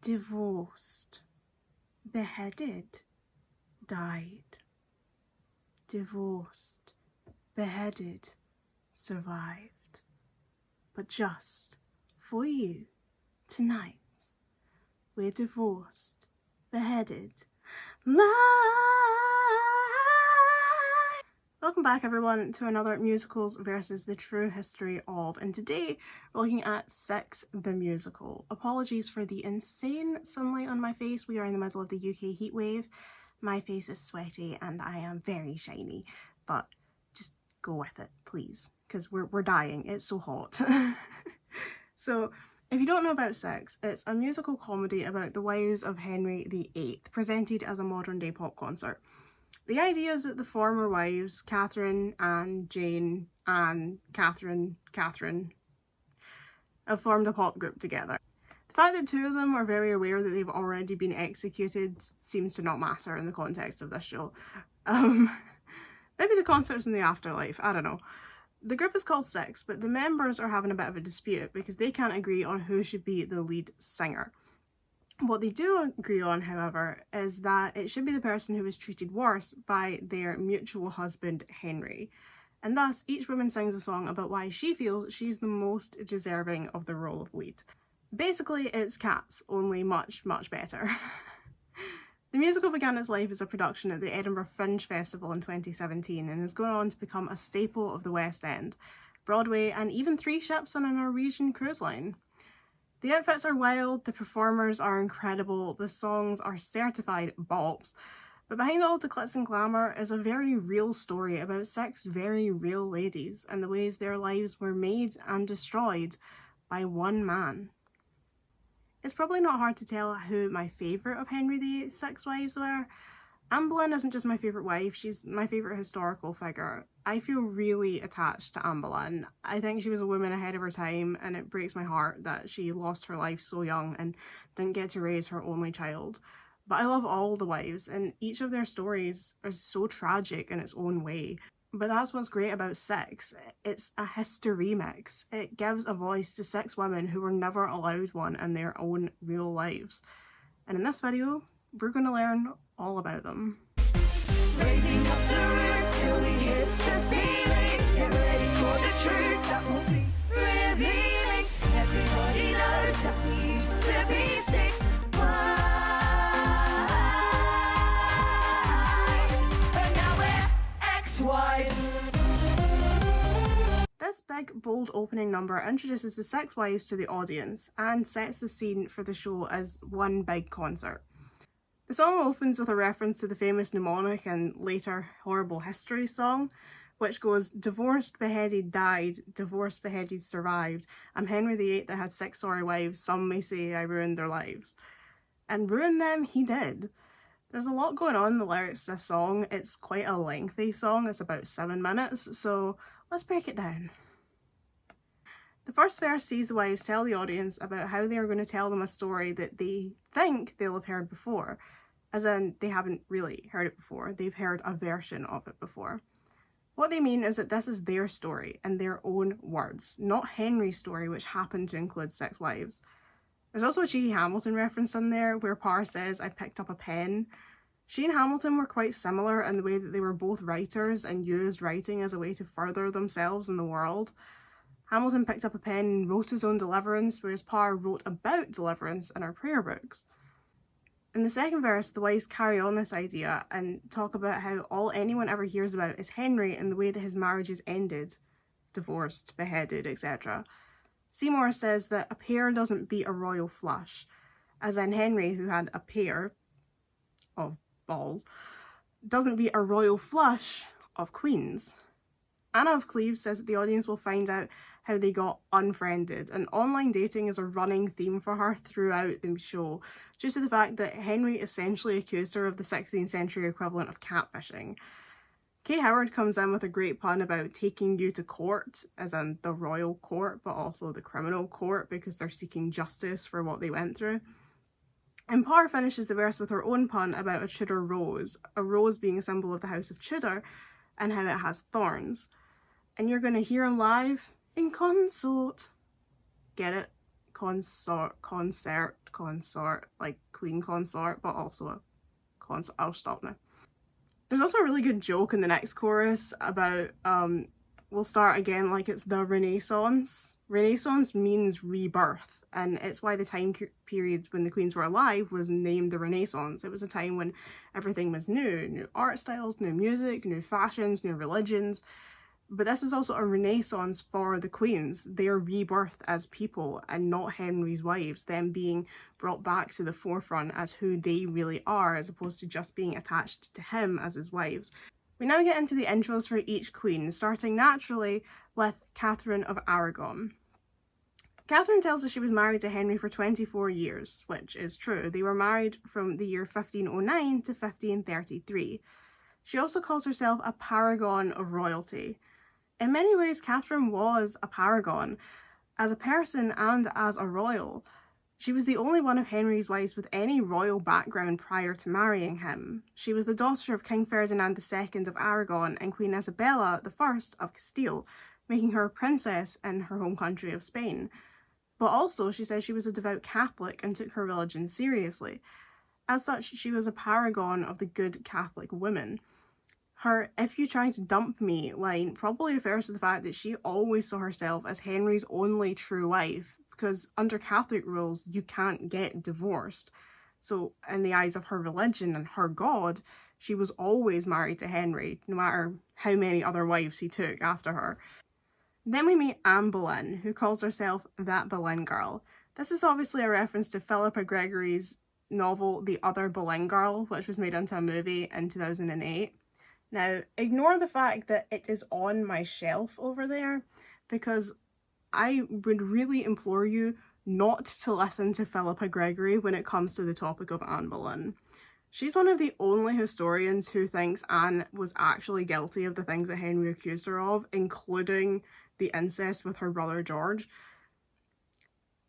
divorced, beheaded, died. Divorced, beheaded, survived. But just for you, tonight, we're divorced, beheaded, live. Welcome back everyone to another Musicals versus the True History of, and today we're looking at Six the Musical. Apologies for the insane sunlight on my face. We are in the middle of the UK heat wave. My face is sweaty and I am very shiny, but just go with it, please, because we're dying. It's so hot. So, if you don't know about Six, it's a musical comedy about the wives of Henry VIII, presented as a modern day pop concert. The idea is that the former wives, Catherine, Anne, Jane, Anne, Catherine, have formed a pop group together. The fact that two of them are very aware that they've already been executed seems to not matter in the context of this show. Maybe the concert's in the afterlife, I don't know. The group is called Six, but the members are having a bit of a dispute because they can't agree on who should be the lead singer. What they do agree on, however, is that it should be the person who was treated worse by their mutual husband, Henry. And thus, each woman sings a song about why she feels she's the most deserving of the role of lead. Basically, it's Cats, only much, much better. The musical began its life as a production at the Edinburgh Fringe Festival in 2017 and has gone on to become a staple of the West End, Broadway, and even 3 ships on a Norwegian cruise line. The outfits are wild, the performers are incredible, the songs are certified bops, but behind all the glitz and glamour is a very real story about 6 very real ladies and the ways their lives were made and destroyed by one man. It's probably not hard to tell who my favourite of Henry VIII's 6 wives were. Anne Boleyn isn't just my favourite wife, she's my favourite historical figure. I feel really attached to Anne Boleyn. I think she was a woman ahead of her time, and it breaks my heart that she lost her life so young and didn't get to raise her only child. But I love all the wives, and each of their stories are so tragic in its own way. But that's what's great about Six. It's a history mix. It gives a voice to 6 women who were never allowed one in their own real lives. And in this video, we're going to learn all about them. Raising up the roof till we hit the ceiling. Get ready for the truth that will be revealing. Everybody knows that we used to be 6 wives, but now we're ex-wives. This big, bold opening number introduces the 6 wives to the audience and sets the scene for the show as one big concert. The song opens with a reference to the famous mnemonic and later horrible history song, which goes, divorced, beheaded, died, divorced, beheaded, survived. I'm Henry VIII that had 6 sorry wives, some may say I ruined their lives. And ruin them he did. There's a lot going on in the lyrics to this song. It's quite a lengthy song, it's about 7 minutes, so let's break it down. The first verse sees the wives tell the audience about how they are going to tell them a story that they think they'll have heard before. As in, they haven't really heard it before, they've heard a version of it before. What they mean is that this is their story in their own words, not Henry's story, which happened to include 6 wives. There's also a G.E. Hamilton reference in there where Parr says, I picked up a pen. She and Hamilton were quite similar in the way that they were both writers and used writing as a way to further themselves in the world. Hamilton picked up a pen and wrote his own deliverance, whereas Parr wrote about deliverance in her prayer books. In the second verse, the wives carry on this idea and talk about how all anyone ever hears about is Henry and the way that his marriages ended, divorced, beheaded, etc. Seymour says that a pair doesn't beat a royal flush, as in Henry, who had a pair of balls, doesn't beat a royal flush of queens. Anna of Cleves says that the audience will find out how they got unfriended, and online dating is a running theme for her throughout the show, due to the fact that Henry essentially accused her of the 16th century equivalent of catfishing. Kay Howard comes in with a great pun about taking you to court, as in the royal court, but also the criminal court, because they're seeking justice for what they went through. And Parr finishes the verse with her own pun about a Tudor rose, a rose being a symbol of the House of Tudor, and how it has thorns. And you're going to hear him live in consort. Get it? consort, like queen consort, but also a consort. I'll stop now. There's also a really good joke in the next chorus about, we'll start again like it's the Renaissance. Renaissance means rebirth, and it's why the time period when the queens were alive was named the Renaissance. It was a time when everything was new art styles, new music, new fashions, new religions. But this is also a renaissance for the queens. Their rebirth as people and not Henry's wives, them being brought back to the forefront as who they really are, as opposed to just being attached to him as his wives. We now get into the intros for each queen, starting naturally with Catherine of Aragon. Catherine tells us she was married to Henry for 24 years, which is true. They were married from the year 1509 to 1533. She also calls herself a paragon of royalty. In many ways, Catherine was a paragon. As a person and as a royal, she was the only one of Henry's wives with any royal background prior to marrying him. She was the daughter of King Ferdinand II of Aragon and Queen Isabella I of Castile, making her a princess in her home country of Spain. But also, she said she was a devout Catholic and took her religion seriously. As such, she was a paragon of the good Catholic women. Her "if you try to dump me" line probably refers to the fact that she always saw herself as Henry's only true wife, because under Catholic rules you can't get divorced. So in the eyes of her religion and her God, she was always married to Henry, no matter how many other wives he took after her. Then we meet Anne Boleyn, who calls herself that Boleyn girl. This is obviously a reference to Philippa Gregory's novel The Other Boleyn Girl, which was made into a movie in 2008. Now, ignore the fact that it is on my shelf over there, because I would really implore you not to listen to Philippa Gregory when it comes to the topic of Anne Boleyn. She's one of the only historians who thinks Anne was actually guilty of the things that Henry accused her of, including the incest with her brother George.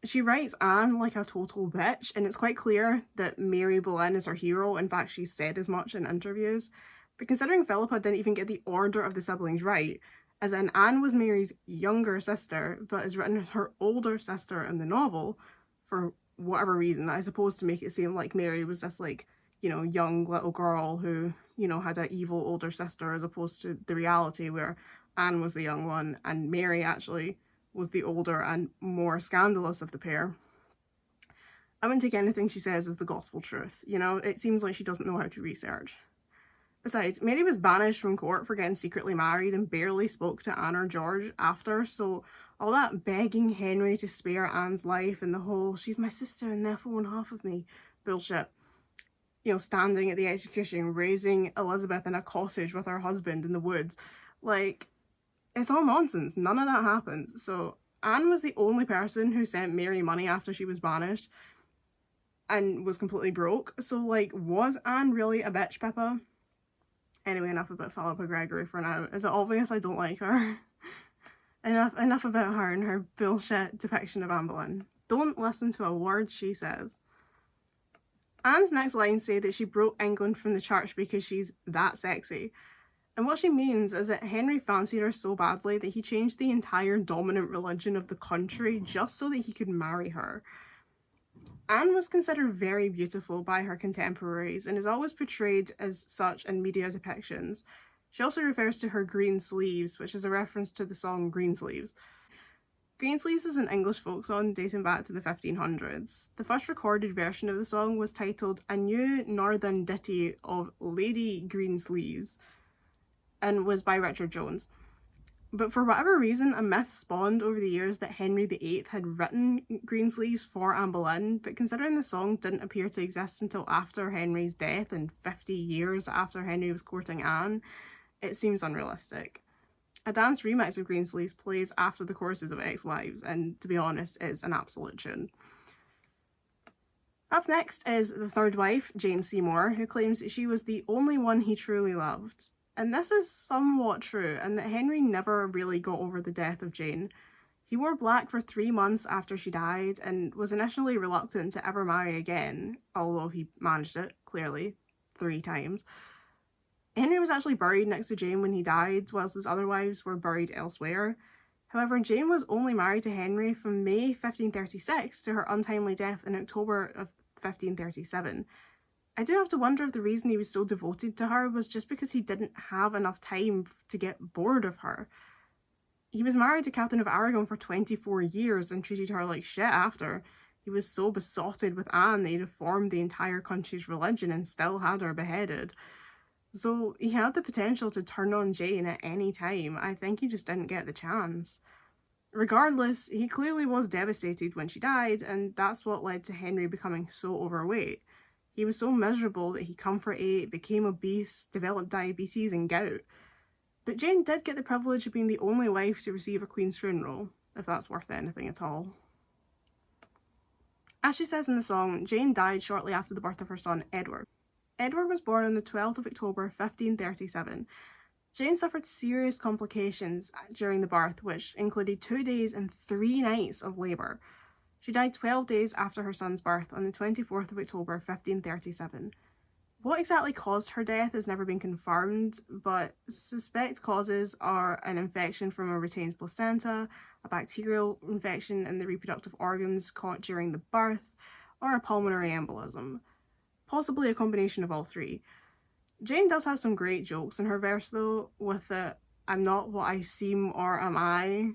She writes Anne like a total bitch, and it's quite clear that Mary Boleyn is her hero. In fact, she's said as much in interviews. But considering Philippa didn't even get the order of the siblings right, as in Anne was Mary's younger sister, but is written as her older sister in the novel, for whatever reason, I suppose to make it seem like Mary was this, like, young little girl who, had an evil older sister, as opposed to the reality where Anne was the young one and Mary actually was the older and more scandalous of the pair. I wouldn't take anything she says as the gospel truth. It seems like she doesn't know how to research. Besides, Mary was banished from court for getting secretly married and barely spoke to Anne or George after, so all that begging Henry to spare Anne's life and the whole "she's my sister and therefore one half of me" bullshit. Standing at the execution, raising Elizabeth in a cottage with her husband in the woods. It's all nonsense. None of that happens. So Anne was the only person who sent Mary money after she was banished and was completely broke. So, was Anne really a bitch, Pippa? Anyway, enough about Philippa Gregory for now. Is it obvious I don't like her? Enough about her and her bullshit depiction of Anne Boleyn. Don't listen to a word she says. Anne's next lines say that she broke England from the church because she's that sexy. And what she means is that Henry fancied her so badly that he changed the entire dominant religion of the country just so that he could marry her. Anne was considered very beautiful by her contemporaries and is always portrayed as such in media depictions. She also refers to her green sleeves, which is a reference to the song Greensleeves. Greensleeves is an English folk song dating back to the 1500s. The first recorded version of the song was titled "A New Northern Ditty of Lady Greensleeves" and was by Richard Jones. But for whatever reason, a myth spawned over the years that Henry VIII had written Greensleeves for Anne Boleyn, but considering the song didn't appear to exist until after Henry's death and 50 years after Henry was courting Anne, it seems unrealistic. A dance remix of Greensleeves plays after the choruses of Ex-Wives, and to be honest, is an absolute tune. Up next is the third wife, Jane Seymour, who claims she was the only one he truly loved. And this is somewhat true, and that Henry never really got over the death of Jane. He wore black for 3 months after she died, and was initially reluctant to ever marry again, although he managed it, clearly, 3 times. Henry was actually buried next to Jane when he died, whilst his other wives were buried elsewhere. However, Jane was only married to Henry from May 1536 to her untimely death in October of 1537. I do have to wonder if the reason he was so devoted to her was just because he didn't have enough time to get bored of her. He was married to Catherine of Aragon for 24 years and treated her like shit after. He was so besotted with Anne that he reformed the entire country's religion and still had her beheaded. So he had the potential to turn on Jane at any time. I think he just didn't get the chance. Regardless, he clearly was devastated when she died, and that's what led to Henry becoming so overweight. He was so miserable that he comfort ate, became obese, developed diabetes and gout. But Jane did get the privilege of being the only wife to receive a queen's funeral, if that's worth anything at all. As she says in the song, Jane died shortly after the birth of her son, Edward. Edward was born on the 12th of October 1537. Jane suffered serious complications during the birth, which included 2 days and 3 nights of labour. She died 12 days after her son's birth on the 24th of October 1537. What exactly caused her death has never been confirmed, but suspect causes are an infection from a retained placenta, a bacterial infection in the reproductive organs caught during the birth, or a pulmonary embolism. Possibly a combination of all three. Jane does have some great jokes in her verse though, with the "I'm not what I seem or am I?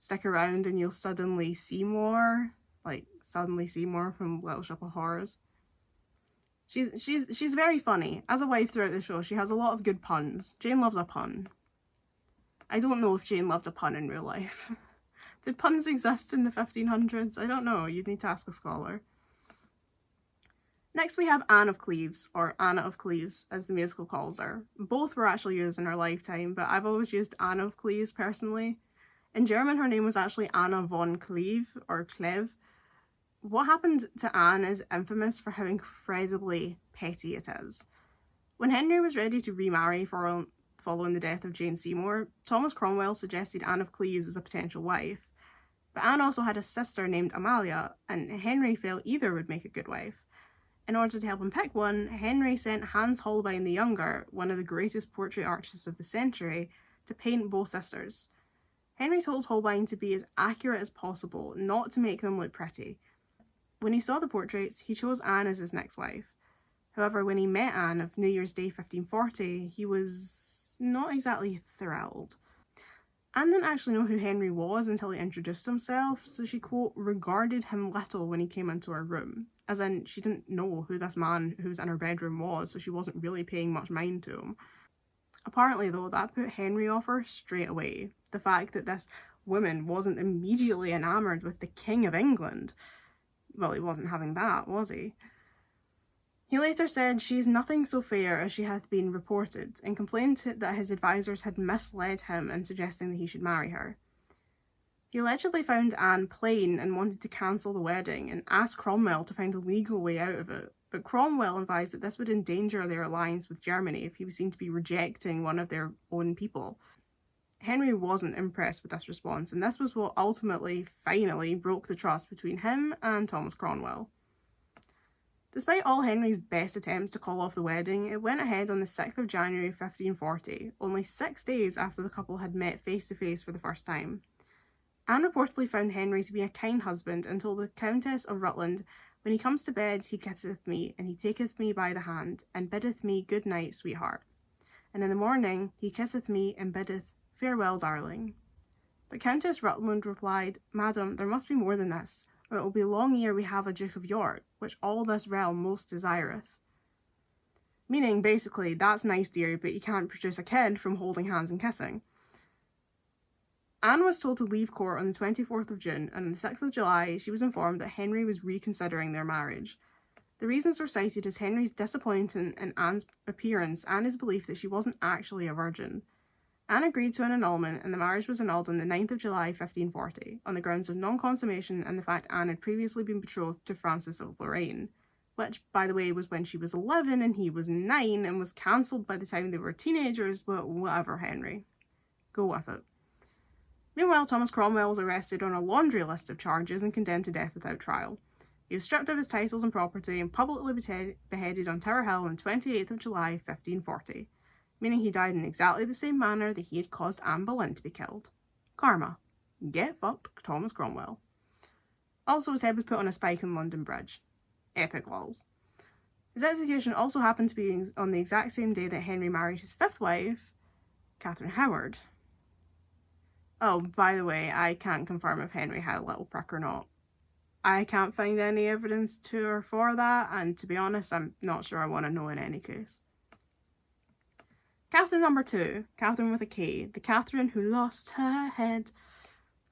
Stick around and you'll suddenly see more." Like Suddenly Seymour from Little Shop of Horrors. She's very funny. As a wife throughout the show, she has a lot of good puns. Jane loves a pun. I don't know if Jane loved a pun in real life. Did puns exist in the 1500s? I don't know. You'd need to ask a scholar. Next we have Anne of Cleves, or Anna of Cleves as the musical calls her. Both were actually used in her lifetime, but I've always used Anne of Cleves personally. In German her name was actually Anna von Cleve, or Cleve. What happened to Anne is infamous for how incredibly petty it is. When Henry was ready to remarry following the death of Jane Seymour, Thomas Cromwell suggested Anne of Cleves as a potential wife. But Anne also had a sister named Amalia, and Henry felt either would make a good wife. In order to help him pick one, Henry sent Hans Holbein the Younger, one of the greatest portrait artists of the century, to paint both sisters. Henry told Holbein to be as accurate as possible, not to make them look pretty. When he saw the portraits, he chose Anne as his next wife. However, when he met Anne of New Year's Day 1540, he was not exactly thrilled. Anne didn't actually know who Henry was until he introduced himself, so she, quote, regarded him little when he came into her room. As in, she didn't know who this man who was in her bedroom was, so she wasn't really paying much mind to him. Apparently, though, that put Henry off her straight away. The fact that this woman wasn't immediately enamoured with the King of England. Well, he wasn't having that, was he? He later said, "She is nothing so fair as she hath been reported," and complained that his advisers had misled him in suggesting that he should marry her. He allegedly found Anne plain and wanted to cancel the wedding and asked Cromwell to find a legal way out of it, but Cromwell advised that this would endanger their alliance with Germany if he was seen to be rejecting one of their own people. Henry wasn't impressed with this response, and this was what ultimately, finally, broke the trust between him and Thomas Cromwell. Despite all Henry's best attempts to call off the wedding, it went ahead on the 6th of January 1540, only 6 days after the couple had met face to face for the first time. Anne reportedly found Henry to be a kind husband and told the Countess of Rutland, "When he comes to bed, he kisseth me, and he taketh me by the hand, and biddeth me good night, sweetheart. And in the morning he kisseth me, and biddeth farewell, darling." But Countess Rutland replied, "Madam, there must be more than this, or it will be long ere we have a Duke of York, which all this realm most desireth." Meaning, basically, that's nice dear, but you can't produce a kid from holding hands and kissing. Anne was told to leave court on the 24th of June, and on the 6th of July she was informed that Henry was reconsidering their marriage. The reasons were cited as Henry's disappointment in Anne's appearance and his belief that she wasn't actually a virgin. Anne agreed to an annulment, and the marriage was annulled on the 9th of July 1540, on the grounds of non-consummation and the fact Anne had previously been betrothed to Francis of Lorraine, which, by the way, was when she was 11 and he was 9, and was cancelled by the time they were teenagers, but whatever, Henry. Go with it. Meanwhile, Thomas Cromwell was arrested on a laundry list of charges and condemned to death without trial. He was stripped of his titles and property and publicly beheaded on Tower Hill on the 28th of July 1540, meaning he died in exactly the same manner that he had caused Anne Boleyn to be killed. Karma. Get fucked, Thomas Cromwell. Also, his head was put on a spike in London Bridge. Epic lols. His execution also happened to be on the exact same day that Henry married his fifth wife, Catherine Howard. Oh, by the way, I can't confirm if Henry had a little prick or not. I can't find any evidence to or for that, and to be honest, I'm not sure I want to know in any case. Catherine number 2, Catherine with a K, the Catherine who lost her head.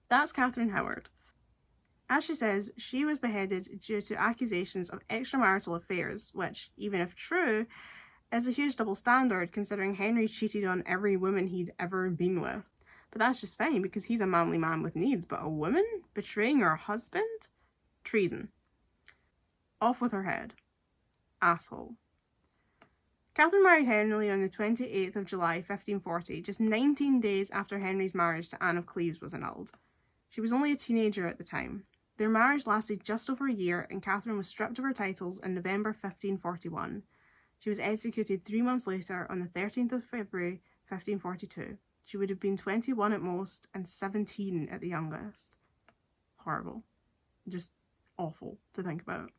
That's Catherine Howard. As she says, she was beheaded due to accusations of extramarital affairs, which, even if true, is a huge double standard considering Henry cheated on every woman he'd ever been with. But that's just fine because he's a manly man with needs, but a woman betraying her husband? Treason. Off with her head. Asshole. Catherine married Henry on the 28th of July 1540, just 19 days after Henry's marriage to Anne of Cleves was annulled. She was only a teenager at the time. Their marriage lasted just over a year, and Catherine was stripped of her titles in November 1541. She was executed 3 months later on the 13th of February 1542. She would have been 21 at most and 17 at the youngest. Horrible. Just awful to think about.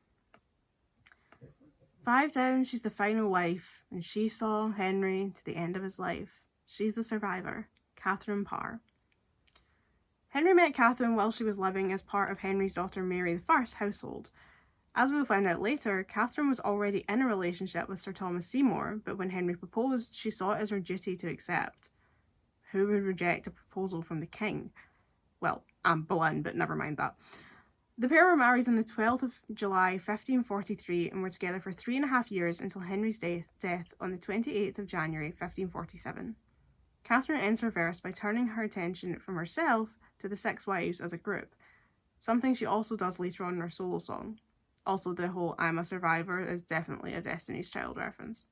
5 down, she's the final wife, and she saw Henry to the end of his life. She's the survivor, Catherine Parr. Henry met Catherine while she was living as part of Henry's daughter Mary I's household. As we'll find out later, Catherine was already in a relationship with Sir Thomas Seymour, but when Henry proposed, she saw it as her duty to accept. Who would reject a proposal from the king? Well, Anne Boleyn, but never mind that. The pair were married on the 12th of July 1543 and were together for 3.5 years until Henry's death on the 28th of January 1547. Catherine ends her verse by turning her attention from herself to the 6 wives as a group, something she also does later on in her solo song. Also, the whole I'm a survivor is definitely a Destiny's Child reference.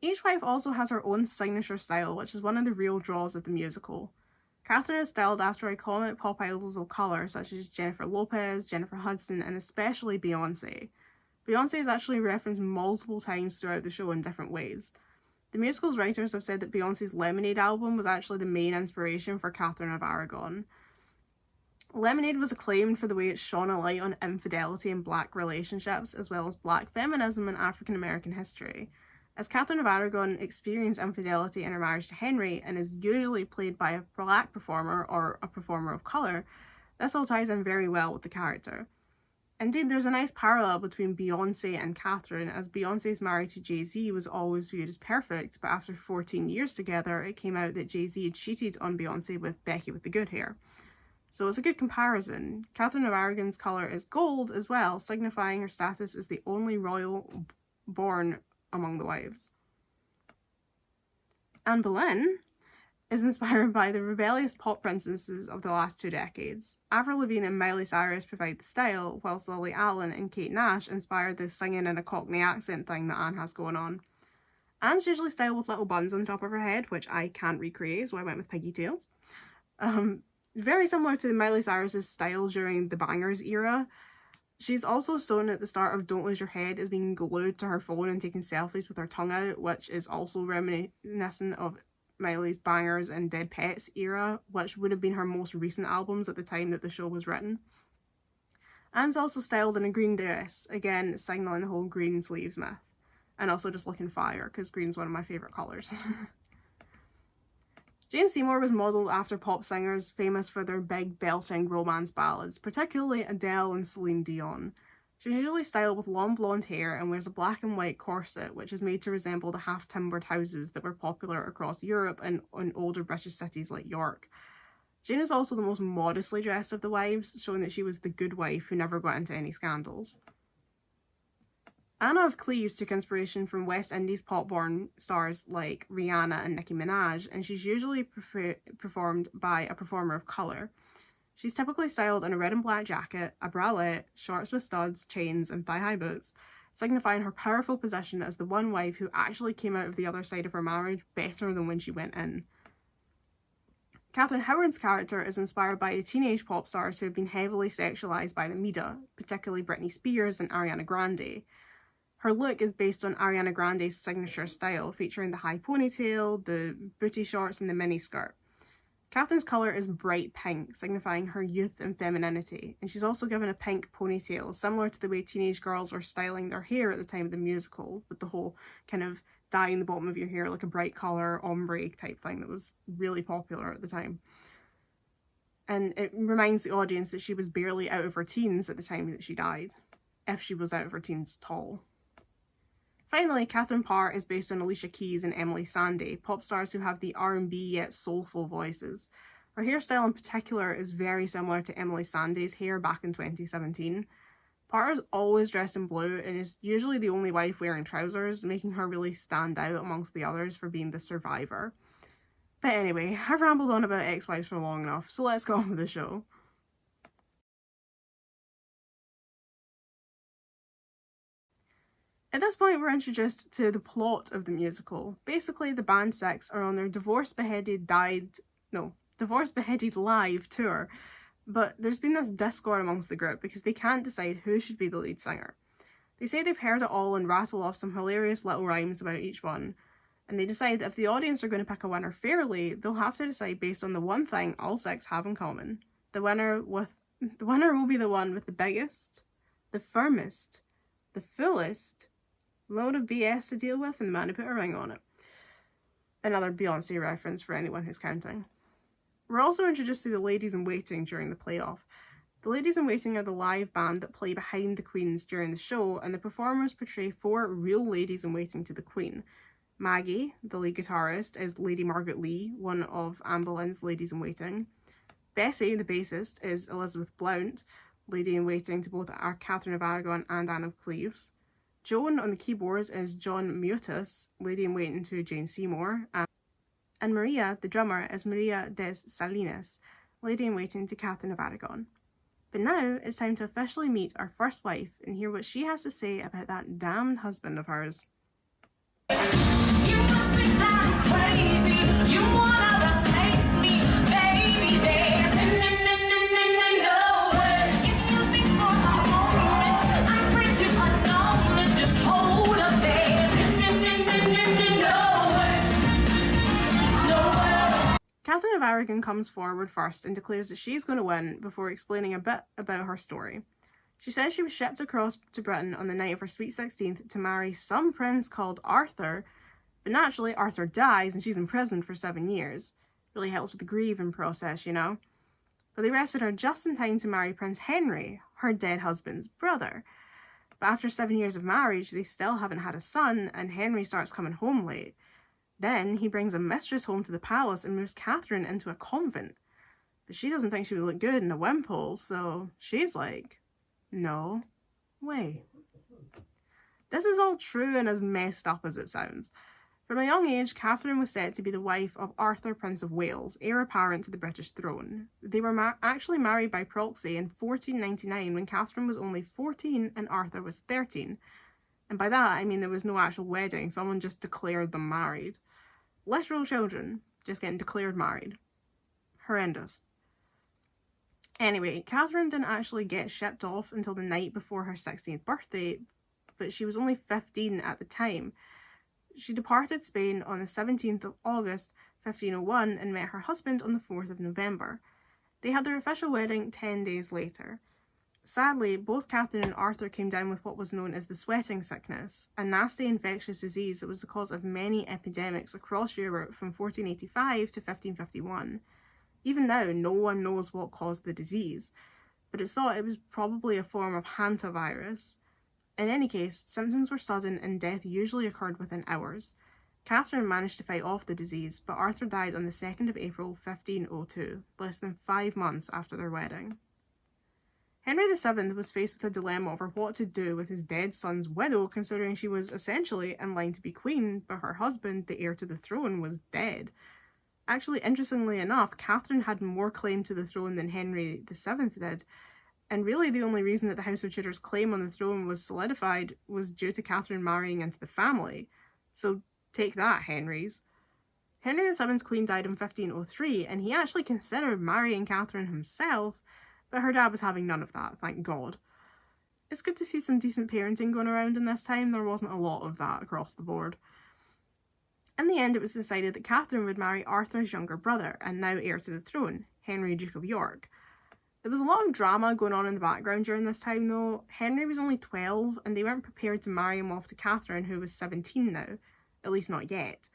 Each wife also has her own signature style, which is one of the real draws of the musical. Catherine is styled after iconic pop idols of colour such as Jennifer Lopez, Jennifer Hudson, and especially Beyonce. Beyonce is actually referenced multiple times throughout the show in different ways. The musical's writers have said that Beyonce's Lemonade album was actually the main inspiration for Catherine of Aragon. Lemonade was acclaimed for the way it shone a light on infidelity in black relationships, as well as black feminism and African American history. As Catherine of Aragon experienced infidelity in her marriage to Henry and is usually played by a black performer or a performer of colour, this all ties in very well with the character. Indeed, there's a nice parallel between Beyonce and Catherine, as Beyonce's marriage to Jay-Z was always viewed as perfect, but after 14 years together, it came out that Jay-Z had cheated on Beyonce with Becky with the good hair. So it's a good comparison. Catherine of Aragon's colour is gold as well, signifying her status as the only royal born among the wives. Anne Boleyn is inspired by the rebellious pop princesses of the last 2 decades. Avril Lavigne and Miley Cyrus provide the style, whilst Lily Allen and Kate Nash inspired the singing in a Cockney accent thing that Anne has going on. Anne's usually styled with little buns on the top of her head, which I can't recreate, so I went with pigtails. Very similar to Miley Cyrus's style during the Bangers era. She's also shown at the start of Don't Lose Your Head as being glued to her phone and taking selfies with her tongue out, which is also reminiscent of Miley's Bangers and Dead Pets era, which would have been her most recent albums at the time that the show was written. Anne's also styled in a green dress, again signalling the whole green sleeves myth, and also just looking fire because green's one of my favourite colours. Jane Seymour was modelled after pop singers famous for their big belting romance ballads, particularly Adele and Celine Dion. She's usually styled with long blonde hair and wears a black and white corset, which is made to resemble the half-timbered houses that were popular across Europe and in older British cities like York. Jane is also the most modestly dressed of the wives, showing that she was the good wife who never got into any scandals. Anne of Cleves took inspiration from West Indies pop-born stars like Rihanna and Nicki Minaj, and she's usually performed by a performer of colour. She's typically styled in a red and black jacket, a bralette, shorts with studs, chains, and thigh-high boots, signifying her powerful position as the one wife who actually came out of the other side of her marriage better than when she went in. Catherine Howard's character is inspired by the teenage pop stars who have been heavily sexualised by the media, particularly Britney Spears and Ariana Grande. Her look is based on Ariana Grande's signature style, featuring the high ponytail, the booty shorts, and the miniskirt. Catherine's colour is bright pink, signifying her youth and femininity, and she's also given a pink ponytail, similar to the way teenage girls were styling their hair at the time of the musical, with the whole kind of dyeing the bottom of your hair like a bright colour ombre type thing that was really popular at the time. And it reminds the audience that she was barely out of her teens at the time that she died, if she was out of her teens at all. Finally, Catherine Parr is based on Alicia Keys and Emily Sandé, pop stars who have the R&B yet soulful voices. Her hairstyle in particular is very similar to Emily Sandé's hair back in 2017. Parr is always dressed in blue and is usually the only wife wearing trousers, making her really stand out amongst the others for being the survivor. But anyway, I've rambled on about ex-wives for long enough, so let's go on with the show. At this point, we're introduced to the plot of the musical. Basically, the band Six are on their Divorce Beheaded Live tour, but there's been this discord amongst the group because they can't decide who should be the lead singer. They say they've heard it all and rattle off some hilarious little rhymes about each one, and they decide that if the audience are going to pick a winner fairly, they'll have to decide based on the one thing all six have in common. The winner will be the one with the biggest, the firmest, the fullest load of BS to deal with, and the man who put a ring on it. Another Beyonce reference for anyone who's counting. We're also introduced to the Ladies in Waiting during the playoff. The Ladies in Waiting are the live band that play behind the Queens during the show, and the performers portray 4 real ladies in waiting to the Queen. Maggie, the lead guitarist, is Lady Margaret Lee, one of Anne Boleyn's Ladies in Waiting. Bessie, the bassist, is Elizabeth Blount, Lady in Waiting to both Catherine of Aragon and Anne of Cleves. Joan on the keyboards is John Mutis, Lady in Waiting to Jane Seymour, and Maria, the drummer, is Maria des Salinas, Lady in Waiting to Catherine of Aragon. But now it's time to officially meet our first wife and hear what she has to say about that damned husband of hers. You must be crazy. You wanna replace me, baby. There's no way. If you think for a moment I'm rich and unknown, just hold up. There's no way. Catherine of Aragon comes forward first and declares that she's going to win before explaining a bit about her story. She says she was shipped across to Britain on the night of her sweet 16th to marry some prince called Arthur, but naturally Arthur dies and she's imprisoned for 7 years. Really helps with the grieving process, you know. But they arrested her just in time to marry Prince Henry, her dead husband's brother. But after 7 years of marriage, they still haven't had a son, and Henry starts coming home late. Then he brings a mistress home to the palace and moves Catherine into a convent. But she doesn't think she would look good in a wimple, so she's like, no way. This is all true and as messed up as it sounds. From a young age, Catherine was said to be the wife of Arthur, Prince of Wales, heir apparent to the British throne. They were actually married by proxy in 1499 when Catherine was only 14 and Arthur was 13. And by that, I mean there was no actual wedding, someone just declared them married. Literal children just getting declared married. Horrendous. Anyway, Catherine didn't actually get shipped off until the night before her 16th birthday, but she was only 15 at the time. She departed Spain on the 17th of August 1501 and met her husband on the 4th of November. They had their official wedding 10 days later. Sadly, both Catherine and Arthur came down with what was known as the sweating sickness, a nasty infectious disease that was the cause of many epidemics across Europe from 1485 to 1551. Even now, no one knows what caused the disease, but it's thought it was probably a form of hantavirus. In any case, symptoms were sudden and death usually occurred within hours. Catherine managed to fight off the disease, but Arthur died on the 2nd of April 1502, less than 5 months after their wedding. Henry VII was faced with a dilemma over what to do with his dead son's widow, considering she was essentially in line to be queen, but her husband, the heir to the throne, was dead. Actually, interestingly enough, Catherine had more claim to the throne than Henry VII did, and really the only reason that the House of Tudor's claim on the throne was solidified was due to Catherine marrying into the family. So take that, Henrys. Henry VII's queen died in 1503, and he actually considered marrying Catherine himself, but her dad was having none of that, thank God. It's good to see some decent parenting going around in this time. There wasn't a lot of that across the board. In the end, it was decided that Catherine would marry Arthur's younger brother and now heir to the throne, Henry, Duke of York. There was a lot of drama going on in the background during this time though. Henry was only 12 and they weren't prepared to marry him off to Catherine, who was 17 now, at least not yet.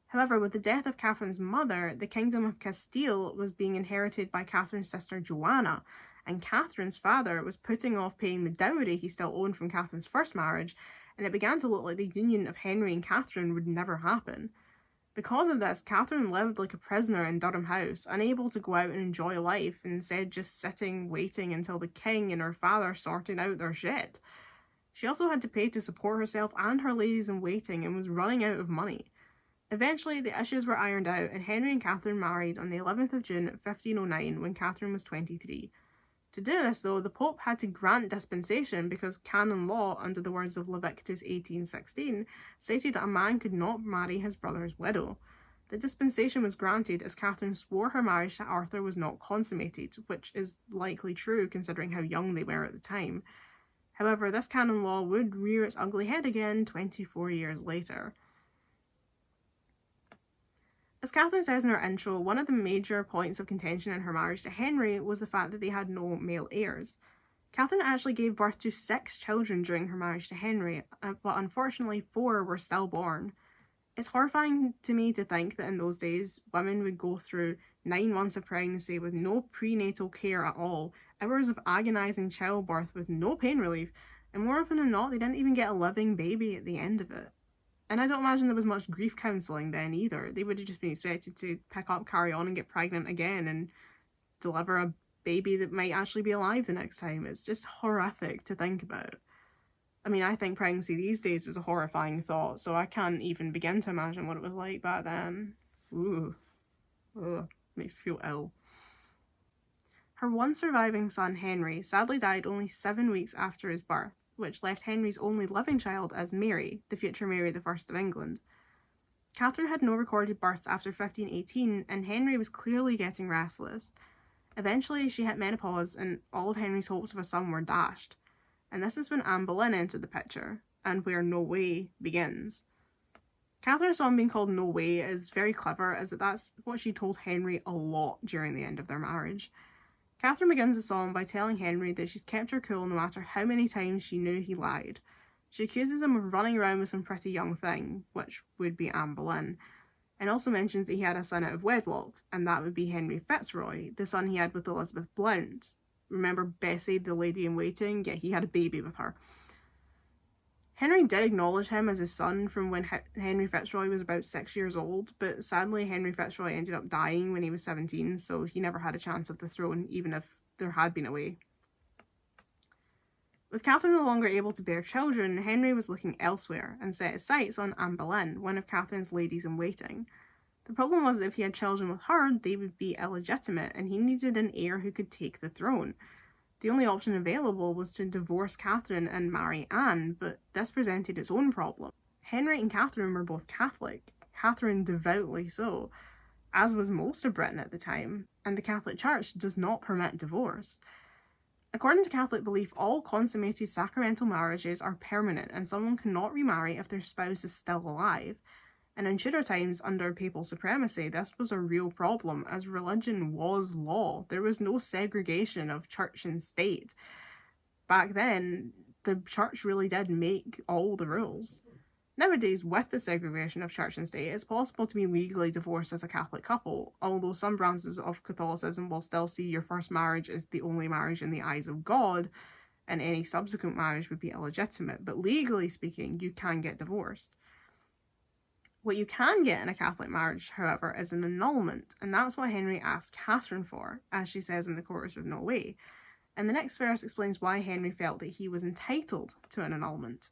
However, with the death of Catherine's mother, the kingdom of Castile was being inherited by Catherine's sister Joanna, and Catherine's father was putting off paying the dowry he still owed from Catherine's first marriage, and it began to look like the union of Henry and Catherine would never happen. Because of this, Catherine lived like a prisoner in Durham House, unable to go out and enjoy life, and instead just sitting, waiting until the king and her father sorted out their shit. She also had to pay to support herself and her ladies-in-waiting and was running out of money. Eventually, the issues were ironed out, and Henry and Catherine married on the 11th of June 1509 when Catherine was 23. To do this, though, the Pope had to grant dispensation because canon law, under the words of Leviticus 18:16, stated that a man could not marry his brother's widow. The dispensation was granted as Catherine swore her marriage to Arthur was not consummated, which is likely true considering how young they were at the time. However, this canon law would rear its ugly head again 24 years later. As Catherine says in her intro, one of the major points of contention in her marriage to Henry was the fact that they had no male heirs. Catherine actually gave birth to 6 children during her marriage to Henry, but unfortunately 4 were stillborn. It's horrifying to me to think that in those days, women would go through 9 months of pregnancy with no prenatal care at all, hours of agonising childbirth with no pain relief, and more often than not, they didn't even get a living baby at the end of it. And I don't imagine there was much grief counselling then either. They would have just been expected to pick up, carry on and get pregnant again and deliver a baby that might actually be alive the next time. It's just horrific to think about. I mean, I think pregnancy these days is a horrifying thought, so I can't even begin to imagine what it was like back then. Ooh. Ugh. Makes me feel ill. Her one surviving son, Henry, sadly died only 7 weeks after his birth, which left Henry's only living child as Mary, the future Mary I of England. Catherine had no recorded births after 1518, and Henry was clearly getting restless. Eventually, she hit menopause, and all of Henry's hopes of a son were dashed. And this is when Anne Boleyn entered the picture, and where No Way begins. Catherine's song being called No Way is very clever, as that's what she told Henry a lot during the end of their marriage. Catherine begins the song by telling Henry that she's kept her cool no matter how many times she knew he lied. She accuses him of running around with some pretty young thing, which would be Anne Boleyn, and also mentions that he had a son out of wedlock, and that would be Henry Fitzroy, the son he had with Elizabeth Blount. Remember Bessie, the lady-in-waiting? Yeah, he had a baby with her. Henry did acknowledge him as his son from when Henry Fitzroy was about 6 years old, but sadly Henry Fitzroy ended up dying when he was 17, so he never had a chance of the throne, even if there had been a way. With Catherine no longer able to bear children, Henry was looking elsewhere and set his sights on Anne Boleyn, one of Catherine's ladies-in-waiting. The problem was that if he had children with her, they would be illegitimate, and he needed an heir who could take the throne. The only option available was to divorce Catherine and marry Anne, but this presented its own problem. Henry and Catherine were both Catholic, Catherine devoutly so, as was most of Britain at the time, and the Catholic Church does not permit divorce. According to Catholic belief, all consummated sacramental marriages are permanent, and someone cannot remarry if their spouse is still alive. And in Tudor times, under papal supremacy, this was a real problem, as religion was law. There was no segregation of church and state. Back then, the church really did make all the rules. Nowadays, with the segregation of church and state, it's possible to be legally divorced as a Catholic couple, although some branches of Catholicism will still see your first marriage as the only marriage in the eyes of God, and any subsequent marriage would be illegitimate. But legally speaking, you can get divorced. What you can get in a Catholic marriage, however, is an annulment, and that's what Henry asked Catherine for, as she says in the Chorus of No Way. And the next verse explains why Henry felt that he was entitled to an annulment.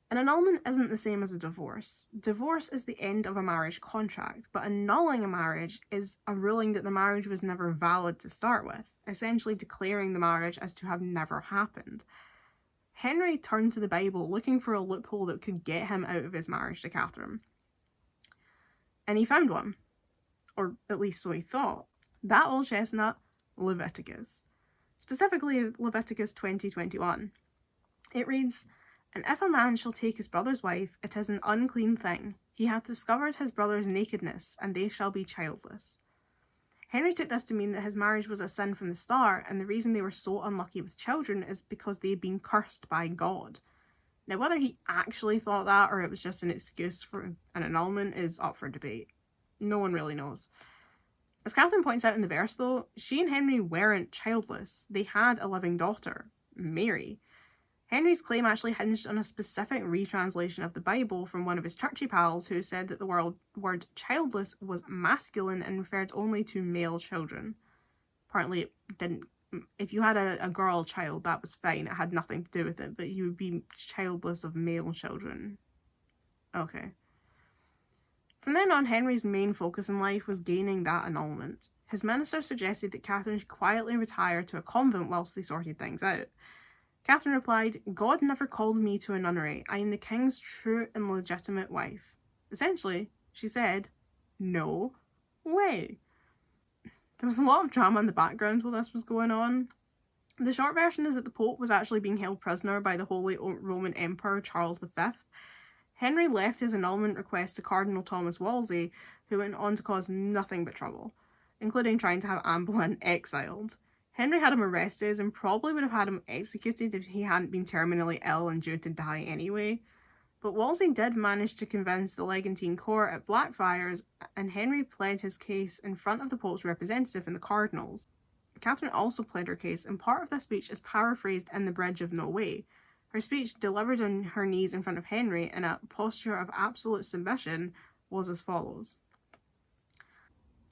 An annulment isn't the same as a divorce. Divorce is the end of a marriage contract, but annulling a marriage is a ruling that the marriage was never valid to start with, essentially declaring the marriage as to have never happened. Henry turned to the Bible looking for a loophole that could get him out of his marriage to Catherine. And he found one. Or at least so he thought. That old chestnut, Leviticus. Specifically Leviticus 20:21. It reads, And if a man shall take his brother's wife, it is an unclean thing. He hath discovered his brother's nakedness, and they shall be childless. Henry took this to mean that his marriage was a sin from the start, and the reason they were so unlucky with children is because they had been cursed by God. Now, whether he actually thought that or it was just an excuse for an annulment is up for debate. No one really knows. As Catherine points out in the verse, though, she and Henry weren't childless. They had a living daughter, Mary. Henry's claim actually hinged on a specific retranslation of the Bible from one of his churchy pals who said that the word childless was masculine and referred only to male children. Apparently it didn't. If you had a girl child, that was fine. It had nothing to do with it, but you would be childless of male children. Okay. From then on, Henry's main focus in life was gaining that annulment. His minister suggested that Catherine should quietly retire to a convent whilst they sorted things out. Catherine replied, "God never called me to a nunnery. I am the king's true and legitimate wife." Essentially, she said, no way. There was a lot of drama in the background while this was going on. The short version is that the Pope was actually being held prisoner by the Holy Roman Emperor Charles V. Henry left his annulment request to Cardinal Thomas Wolsey, who went on to cause nothing but trouble, including trying to have Anne Boleyn exiled. Henry had him arrested and probably would have had him executed if he hadn't been terminally ill and due to die anyway. But Wolsey did manage to convince the Legantine court at Blackfriars, and Henry pled his case in front of the Pope's representative and the cardinals. Catherine also pled her case, and part of this speech is paraphrased in the Bridge of No Way. Her speech, delivered on her knees in front of Henry in a posture of absolute submission, was as follows.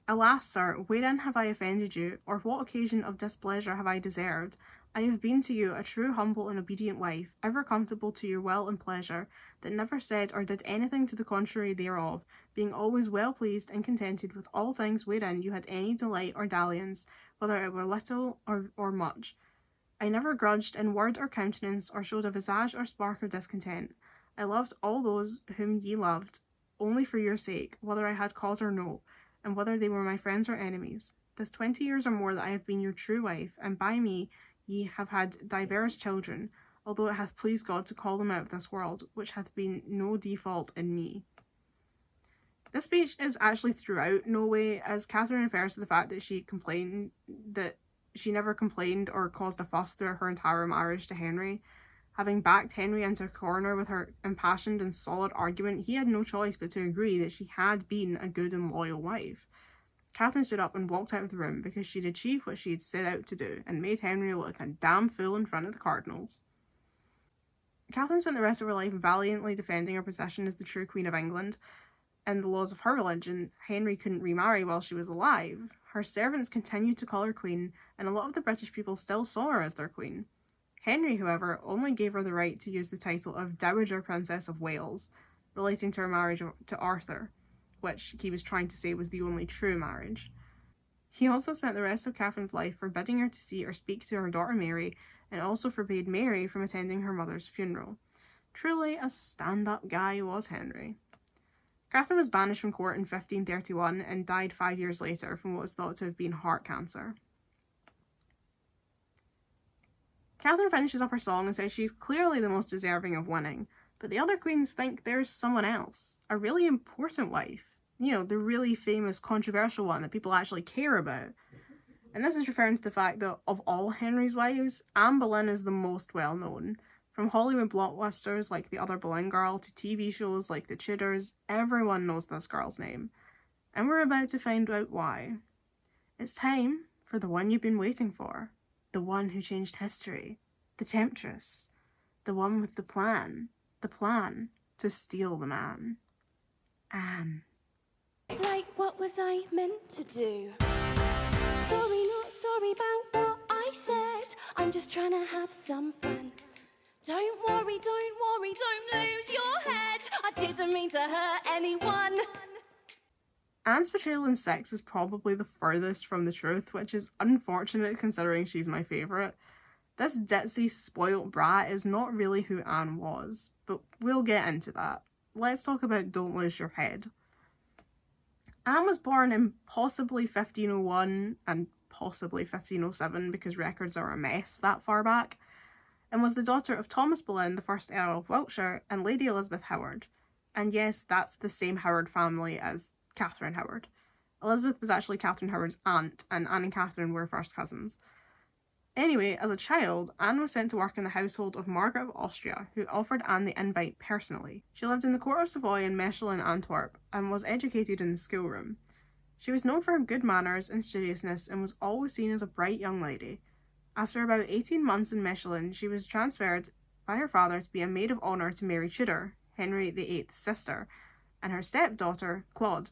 "Alas, sir, wherein have I offended you, or what occasion of displeasure have I deserved? I have been to you a true, humble, and obedient wife, ever comfortable to your will and pleasure, that never said or did anything to the contrary thereof, being always well pleased and contented with all things wherein you had any delight or dalliance, whether it were little or much. I never grudged in word or countenance, or showed a visage or spark of discontent. I loved all those whom ye loved, only for your sake, whether I had cause or no, and whether they were my friends or enemies. This 20 years or more that I have been your true wife, and by me ye have had divers children, although it hath pleased God to call them out of this world, which hath been no default in me." This speech is actually throughout No Way, as Catherine refers to the fact that she never complained or caused a fuss throughout her entire marriage to Henry. Having backed Henry into a corner with her impassioned and solid argument, he had no choice but to agree that she had been a good and loyal wife. Catherine stood up and walked out of the room because she'd achieved what she had set out to do and made Henry look a damn fool in front of the cardinals. Catherine spent the rest of her life valiantly defending her position as the true Queen of England. In the laws of her religion, Henry couldn't remarry while she was alive. Her servants continued to call her Queen, and a lot of the British people still saw her as their Queen. Henry, however, only gave her the right to use the title of Dowager Princess of Wales, relating to her marriage to Arthur, which he was trying to say was the only true marriage. He also spent the rest of Catherine's life forbidding her to see or speak to her daughter Mary, and also forbade Mary from attending her mother's funeral. Truly a stand-up guy was Henry. Catherine was banished from court in 1531 and died 5 years later from what was thought to have been heart cancer. Catherine finishes up her song and says she's clearly the most deserving of winning, but the other queens think there's someone else, a really important wife. You know, the really famous, controversial one that people actually care about. And this is referring to the fact that of all Henry's wives, Anne Boleyn is the most well known. From Hollywood blockbusters like The Other Boleyn Girl to TV shows like The Tudors, everyone knows this girl's name. And we're about to find out why. It's time for the one you've been waiting for. The one who changed history. The temptress. The one with the plan. The plan to steal the man. Anne. Like, what was I meant to do? Sorry, not sorry about what I said. I'm just trying to have some fun. Don't worry, don't lose your head. I didn't mean to hurt anyone. Anne's portrayal in VI is probably the furthest from the truth, which is unfortunate considering she's my favourite. This ditzy, spoilt brat is not really who Anne was, but we'll get into that. Let's talk about Don't Lose Your Head. Anne was born in possibly 1501 and possibly 1507 because records are a mess that far back. and was the daughter of Thomas Boleyn, the first Earl of Wiltshire, and Lady Elizabeth Howard. And yes, that's the same Howard family as Catherine Howard. Elizabeth was actually Catherine Howard's aunt, and Anne and Catherine were first cousins. Anyway, as a child, Anne was sent to work in the household of Margaret of Austria, who offered Anne the invite personally. She lived in the court of Savoy in Mechlin, Antwerp, and was educated in the schoolroom. She was known for her good manners and studiousness, and was always seen as a bright young lady. After about 18 months in Mechlin, she was transferred by her father to be a maid of honour to Mary Tudor, Henry VIII's sister, and her stepdaughter, Claude.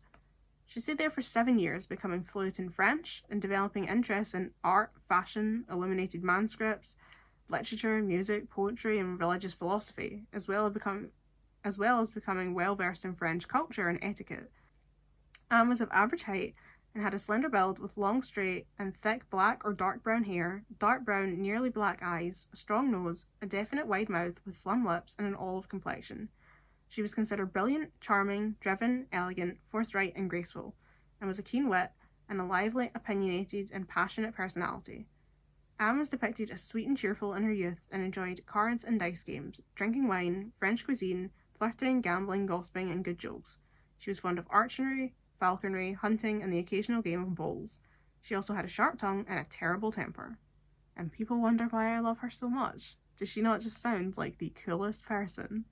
She stayed there for 7 years, becoming fluent in French and developing interests in art, fashion, illuminated manuscripts, literature, music, poetry, and religious philosophy, as well as becoming well versed in French culture and etiquette. Anne was of average height and had a slender build with long, straight, and thick black or dark brown hair, dark brown, nearly black eyes, a strong nose, a definite wide mouth with slim lips, and an olive complexion. She was considered brilliant, charming, driven, elegant, forthright, and graceful, and was a keen wit and a lively, opinionated, and passionate personality. Anne was depicted as sweet and cheerful in her youth and enjoyed cards and dice games, drinking wine, French cuisine, flirting, gambling, gossiping, and good jokes. She was fond of archery, falconry, hunting, and the occasional game of bowls. She also had a sharp tongue and a terrible temper. And people wonder why I love her so much. Does she not just sound like the coolest person?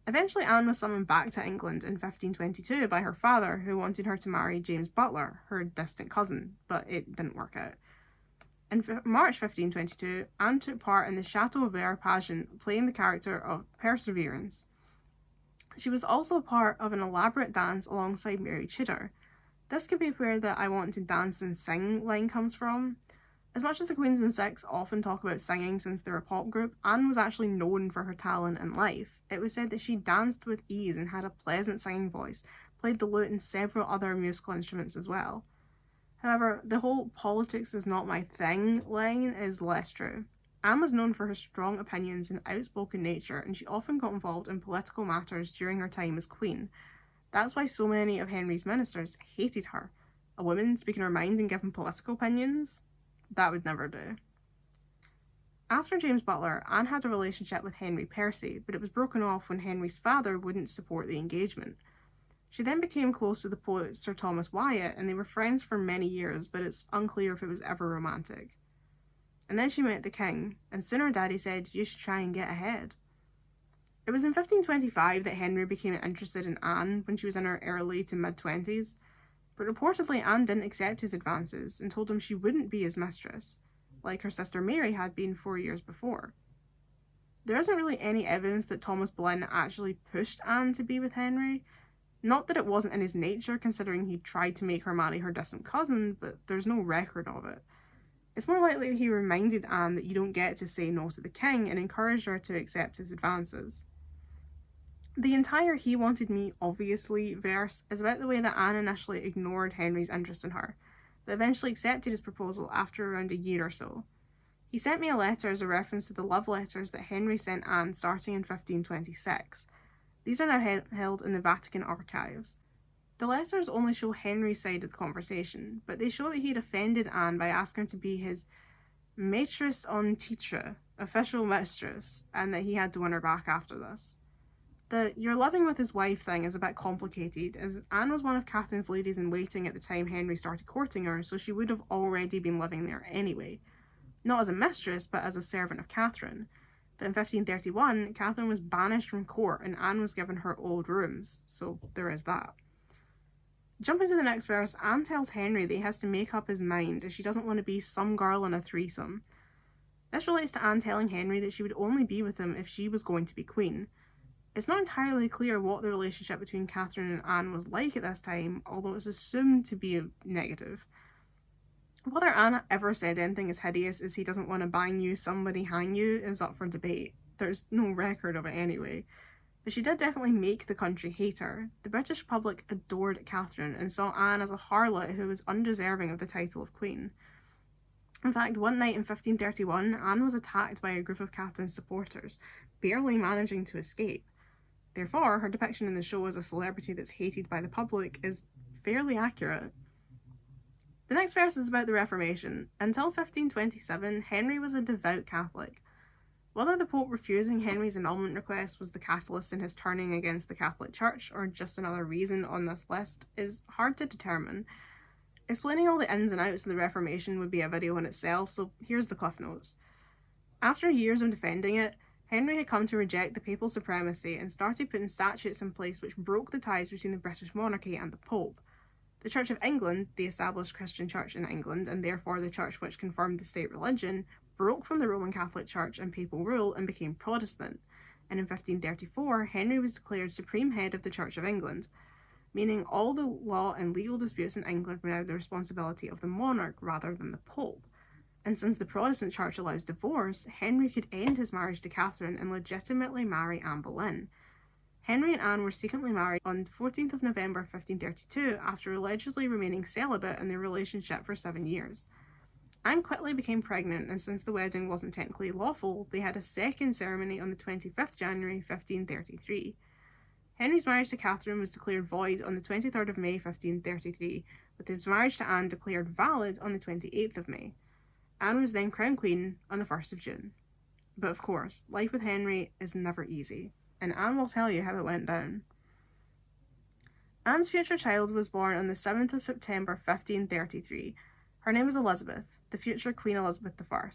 Eventually, Anne was summoned back to England in 1522 by her father, who wanted her to marry James Butler, her distant cousin, but it didn't work out. In March 1522, Anne took part in the Chateau Vert pageant, playing the character of Perseverance. She was also a part of an elaborate dance alongside Mary Tudor. This could be where the "I want to dance and sing" line comes from. As much as the Queens and Six often talk about singing since they're a pop group, Anne was actually known for her talent in life. It was said that she danced with ease and had a pleasant singing voice, played the lute and several other musical instruments as well. However, the whole "politics is not my thing" line is less true. Anne was known for her strong opinions and outspoken nature, and she often got involved in political matters during her time as queen. That's why so many of Henry's ministers hated her. A woman speaking her mind and giving political opinions? That would never do. After James Butler, Anne had a relationship with Henry Percy, but it was broken off when Henry's father wouldn't support the engagement. She then became close to the poet Sir Thomas Wyatt, and they were friends for many years, but it's unclear if it was ever romantic. And then she met the king, and soon her daddy said, "You should try and get ahead." It was in 1525 that Henry became interested in Anne when she was in her early to mid-20s, but reportedly Anne didn't accept his advances and told him she wouldn't be his mistress, like her sister Mary had been 4 years before. There isn't really any evidence that Thomas Boleyn actually pushed Anne to be with Henry. Not that it wasn't in his nature, considering he tried to make her marry her distant cousin, but there's no record of it. It's more likely he reminded Anne that you don't get to say no to the king and encouraged her to accept his advances. The entire "he wanted me, obviously" verse is about the way that Anne initially ignored Henry's interest in her, but eventually accepted his proposal after around a year or so. He sent me a letter as a reference to the love letters that Henry sent Anne starting in 1526. These are now held in the Vatican archives. The letters only show Henry's side of the conversation, but they show that he'd offended Anne by asking her to be his maîtresse en titre, official mistress, and that he had to win her back after this. The "you're living with his wife" thing is a bit complicated, as Anne was one of Catherine's ladies-in-waiting at the time Henry started courting her, so she would have already been living there anyway. Not as a mistress, but as a servant of Catherine. But in 1531, Catherine was banished from court and Anne was given her old rooms, so there is that. Jumping to the next verse, Anne tells Henry that he has to make up his mind as she doesn't want to be some girl in a threesome. This relates to Anne telling Henry that she would only be with him if she was going to be queen. It's not entirely clear what the relationship between Catherine and Anne was like at this time, although it's assumed to be negative. Whether Anne ever said anything as hideous as "he doesn't want to bang you, somebody hang you" is up for debate. There's no record of it anyway. But she did definitely make the country hate her. The British public adored Catherine and saw Anne as a harlot who was undeserving of the title of queen. In fact, one night in 1531, Anne was attacked by a group of Catherine's supporters, barely managing to escape. Therefore, her depiction in the show as a celebrity that's hated by the public is fairly accurate. The next verse is about the Reformation. Until 1527, Henry was a devout Catholic. Whether the Pope refusing Henry's annulment request was the catalyst in his turning against the Catholic Church, or just another reason on this list, is hard to determine. Explaining all the ins and outs of the Reformation would be a video in itself, so here's the cliff notes. After years of defending it, Henry had come to reject the papal supremacy and started putting statutes in place which broke the ties between the British monarchy and the Pope. The Church of England, the established Christian church in England, and therefore the church which confirmed the state religion, broke from the Roman Catholic Church and papal rule and became Protestant, and in 1534 Henry was declared supreme head of the Church of England, meaning all the law and legal disputes in England were now the responsibility of the monarch rather than the Pope. And since the Protestant Church allows divorce, Henry could end his marriage to Catherine and legitimately marry Anne Boleyn. Henry and Anne were secretly married on 14th of November 1532 after allegedly remaining celibate in their relationship for 7 years. Anne quickly became pregnant, and since the wedding wasn't technically lawful, they had a second ceremony on the 25th January 1533. Henry's marriage to Catherine was declared void on the 23rd of May 1533, with his marriage to Anne declared valid on the 28th of May. Anne was then crowned queen on the 1st of June. But of course, life with Henry is never easy, and Anne will tell you how it went down. Anne's future child was born on the 7th of September 1533. Her name was Elizabeth, the future Queen Elizabeth I.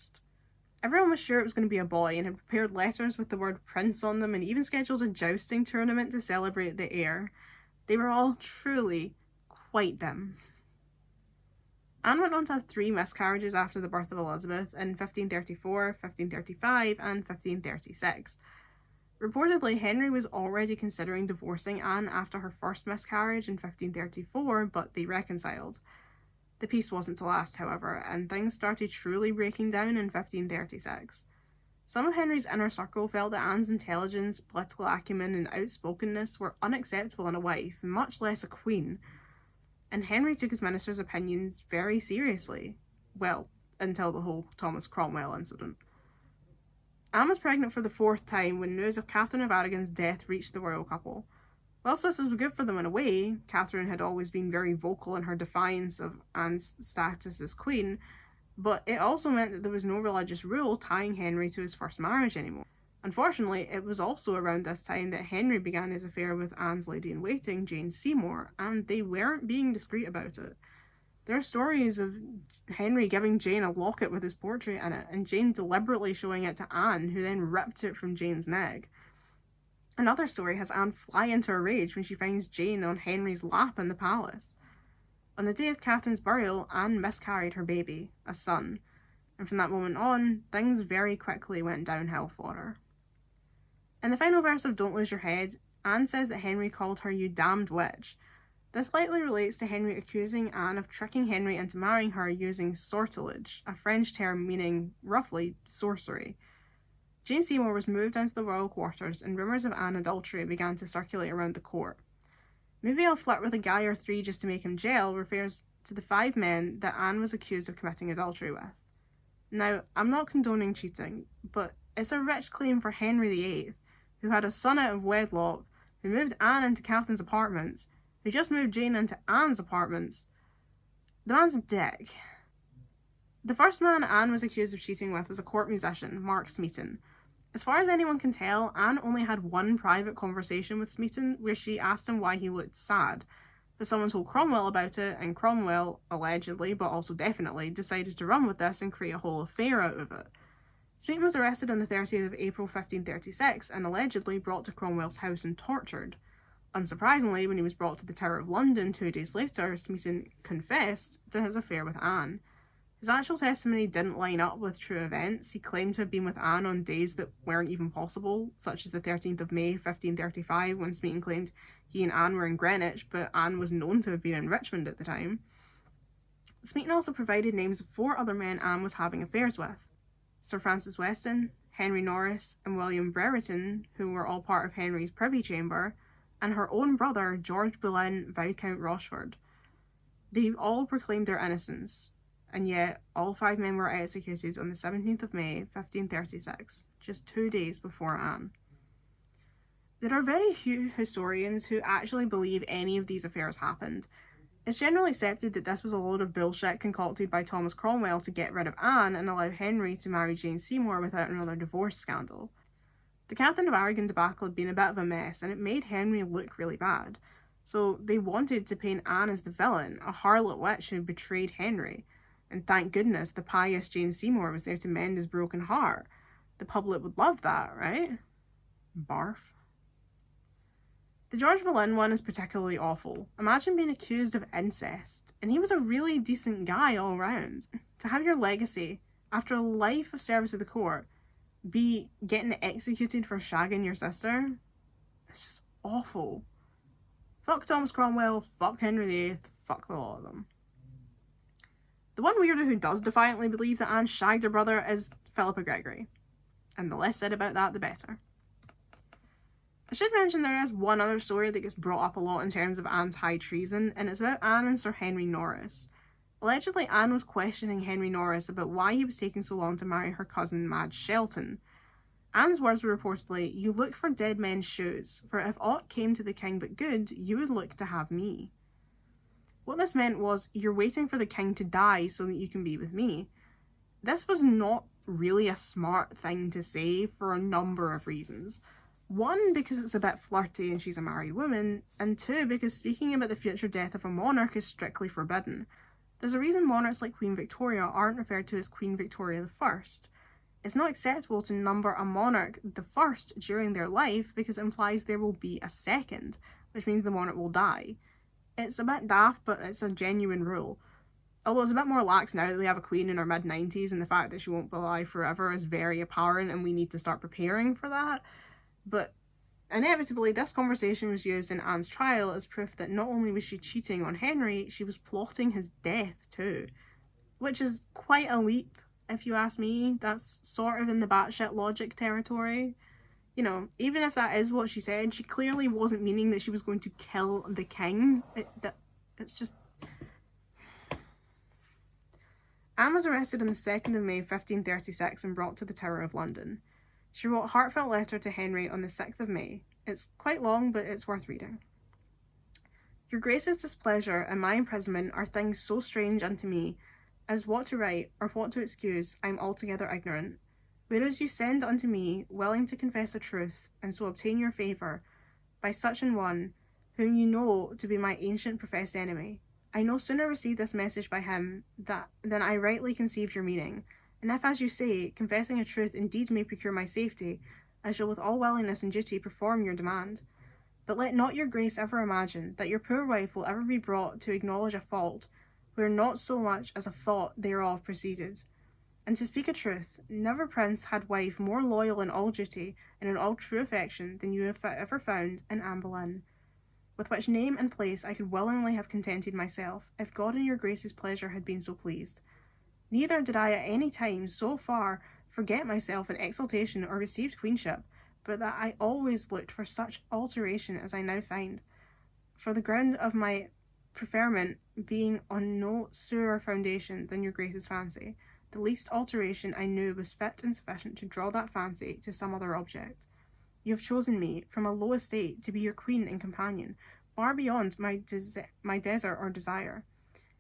Everyone was sure it was going to be a boy and had prepared letters with the word prince on them and even scheduled a jousting tournament to celebrate the heir. They were all truly quite dim. Anne went on to have 3 miscarriages after the birth of Elizabeth in 1534, 1535 and 1536. Reportedly, Henry was already considering divorcing Anne after her first miscarriage in 1534, but they reconciled. The peace wasn't to last, however, and things started truly breaking down in 1536. Some of Henry's inner circle felt that Anne's intelligence, political acumen and outspokenness were unacceptable in a wife, much less a queen. And Henry took his ministers' opinions very seriously. Well, until the whole Thomas Cromwell incident. Anne was pregnant for the 4th time when news of Catherine of Aragon's death reached the royal couple. Whilst this was good for them in a way, Catherine had always been very vocal in her defiance of Anne's status as queen, but it also meant that there was no religious rule tying Henry to his first marriage anymore. Unfortunately, it was also around this time that Henry began his affair with Anne's lady-in-waiting, Jane Seymour, and they weren't being discreet about it. There are stories of Henry giving Jane a locket with his portrait in it, and Jane deliberately showing it to Anne, who then ripped it from Jane's neck. Another story has Anne fly into a rage when she finds Jane on Henry's lap in the palace. On the day of Catherine's burial, Anne miscarried her baby, a son, and from that moment on, things very quickly went downhill for her. In the final verse of Don't Lose Your Head, Anne says that Henry called her "you damned witch." This likely relates to Henry accusing Anne of tricking Henry into marrying her using sortilege, a French term meaning, roughly, sorcery. Jane Seymour was moved into the royal quarters and rumours of Anne adultery began to circulate around the court. "Maybe I'll flirt with a guy or 3 just to make him jail" refers to the 5 men that Anne was accused of committing adultery with. Now, I'm not condoning cheating, but it's a rich claim for Henry VIII, who had a son out of wedlock, who moved Anne into Catherine's apartments, who just moved Jane into Anne's apartments. The man's a dick. The first man Anne was accused of cheating with was a court musician, Mark Smeaton. As far as anyone can tell, Anne only had one private conversation with Smeaton where she asked him why he looked sad, but someone told Cromwell about it, and Cromwell, allegedly, but also definitely, decided to run with this and create a whole affair out of it. Smeaton was arrested on the 30th of April 1536 and allegedly brought to Cromwell's house and tortured. Unsurprisingly, when he was brought to the Tower of London 2 days later, Smeaton confessed to his affair with Anne. His actual testimony didn't line up with true events. He claimed to have been with Anne on days that weren't even possible, such as the 13th of May 1535, when Smeaton claimed he and Anne were in Greenwich, but Anne was known to have been in Richmond at the time. Smeaton also provided names of 4 other men Anne was having affairs with: Sir Francis Weston, Henry Norris, and William Brereton, who were all part of Henry's privy chamber, and her own brother, George Boleyn, Viscount Rochford. They all proclaimed their innocence, and yet all 5 men were executed on the 17th of May 1536, just 2 days before Anne. There are very few historians who actually believe any of these affairs happened. It's generally accepted that this was a load of bullshit concocted by Thomas Cromwell to get rid of Anne and allow Henry to marry Jane Seymour without another divorce scandal. The Catherine of Aragon debacle had been a bit of a mess, and it made Henry look really bad. So they wanted to paint Anne as the villain, a harlot witch who betrayed Henry. And thank goodness the pious Jane Seymour was there to mend his broken heart. The public would love that, right? Barf. The George Boleyn one is particularly awful. Imagine being accused of incest. And he was a really decent guy all round. To have your legacy, after a life of service to the court, be getting executed for shagging your sister? It's just awful. Fuck Thomas Cromwell, fuck Henry VIII, fuck the lot of them. The one weirdo who does defiantly believe that Anne shagged her brother is Philippa Gregory. And the less said about that, the better. I should mention there is one other story that gets brought up a lot in terms of Anne's high treason, and it's about Anne and Sir Henry Norris. Allegedly, Anne was questioning Henry Norris about why he was taking so long to marry her cousin Madge Shelton. Anne's words were reportedly, "You look for dead men's shoes, for if aught came to the king but good, you would look to have me." What this meant was, you're waiting for the king to die so that you can be with me. This was not really a smart thing to say for a number of reasons. One, because it's a bit flirty and she's a married woman, and two, because speaking about the future death of a monarch is strictly forbidden. There's a reason monarchs like Queen Victoria aren't referred to as Queen Victoria I. It's not acceptable to number a monarch the first during their life because it implies there will be a second, which means the monarch will die. It's a bit daft, but it's a genuine rule. Although it's a bit more lax now that we have a queen in her mid-90s, and the fact that she won't be alive forever is very apparent, and we need to start preparing for that. But inevitably, this conversation was used in Anne's trial as proof that not only was she cheating on Henry, she was plotting his death too. Which is quite a leap, if you ask me. That's sort of in the batshit logic territory. You know, even if that is what she said, she clearly wasn't meaning that she was going to kill the king. It's just... Anne was arrested on the 2nd of May 1536 and brought to the Tower of London. She wrote a heartfelt letter to Henry on the 6th of May. It's quite long, but it's worth reading. "Your Grace's displeasure and my imprisonment are things so strange unto me, as what to write, or what to excuse, I am altogether ignorant. Whereas you send unto me, willing to confess a truth, and so obtain your favour, by such an one, whom you know to be my ancient professed enemy, I no sooner received this message by him, than I rightly conceived your meaning. And if, as you say, confessing a truth indeed may procure my safety, I shall with all willingness and duty perform your demand. But let not your grace ever imagine that your poor wife will ever be brought to acknowledge a fault, where not so much as a thought thereof proceeded. And to speak a truth, never prince had wife more loyal in all duty and in all true affection than you have ever found in Anne Boleyn, with which name and place I could willingly have contented myself, if God and your grace's pleasure had been so pleased. Neither did I at any time so far forget myself in exaltation or received queenship, but that I always looked for such alteration as I now find, for the ground of my preferment being on no surer foundation than your grace's fancy. The least alteration I knew was fit and sufficient to draw that fancy to some other object. You have chosen me, from a low estate, to be your queen and companion, far beyond my desert or desire.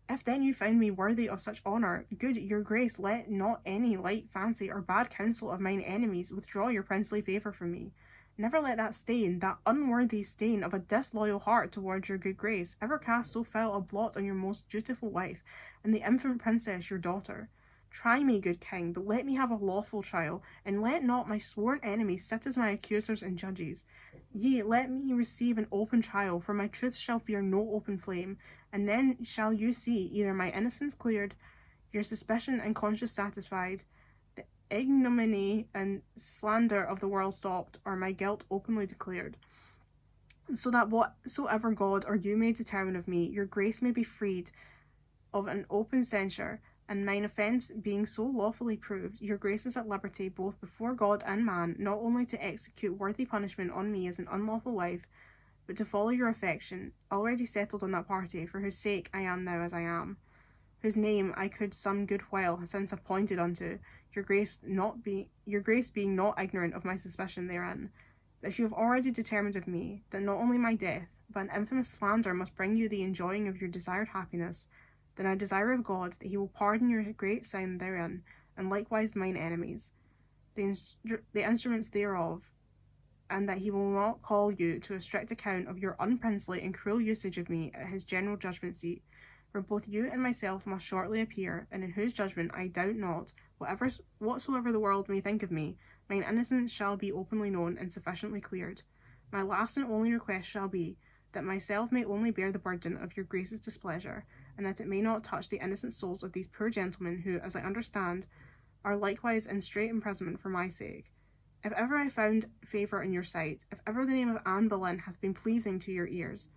If then you found me worthy of such honour, good your grace, let not any light fancy or bad counsel of mine enemies withdraw your princely favour from me. Never let that stain, that unworthy stain of a disloyal heart towards your good grace, ever cast so foul a blot on your most dutiful wife, and the infant princess your daughter. Try me, good king, but let me have a lawful trial, and let not my sworn enemies sit as my accusers and judges. Yea, let me receive an open trial, for my truth shall fear no open flame, and then shall you see either my innocence cleared, your suspicion and conscience satisfied, the ignominy and slander of the world stopped, or my guilt openly declared. So that whatsoever God or you may determine of me, your grace may be freed of an open censure, and mine offence being so lawfully proved, your grace is at liberty both before God and man, not only to execute worthy punishment on me as an unlawful wife, but to follow your affection, already settled on that party, for whose sake I am now as I am, whose name I could some good while since have pointed unto, your grace being not ignorant of my suspicion therein, But if you have already determined of me that not only my death, but an infamous slander must bring you the enjoying of your desired happiness, then I desire of God that he will pardon your great sin therein, and likewise mine enemies, the instruments thereof, and that he will not call you to a strict account of your unprincely and cruel usage of me at his general judgment seat, where both you and myself must shortly appear, and in whose judgment I doubt not, whatsoever the world may think of me, mine innocence shall be openly known and sufficiently cleared. My last and only request shall be, that myself may only bear the burden of your grace's displeasure, and that it may not touch the innocent souls of these poor gentlemen who, as I understand, are likewise in strait imprisonment for my sake. If ever I found favour in your sight, if ever the name of Anne Boleyn hath been pleasing to your ears,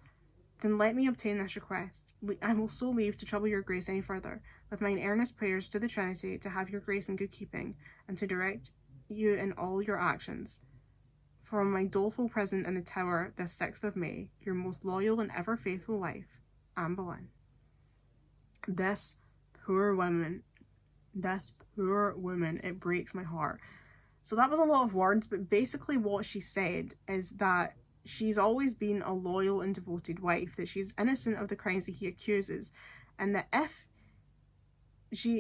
then let me obtain this request. I will so leave to trouble your grace any further, with mine earnest prayers to the Trinity to have your grace in good keeping, and to direct you in all your actions. From my doleful prison in the Tower this 6th of May, your most loyal and ever faithful wife, Anne Boleyn. This poor woman, it breaks my heart. So that was a lot of words, but basically what she said is that she's always been a loyal and devoted wife, that she's innocent of the crimes that he accuses, and that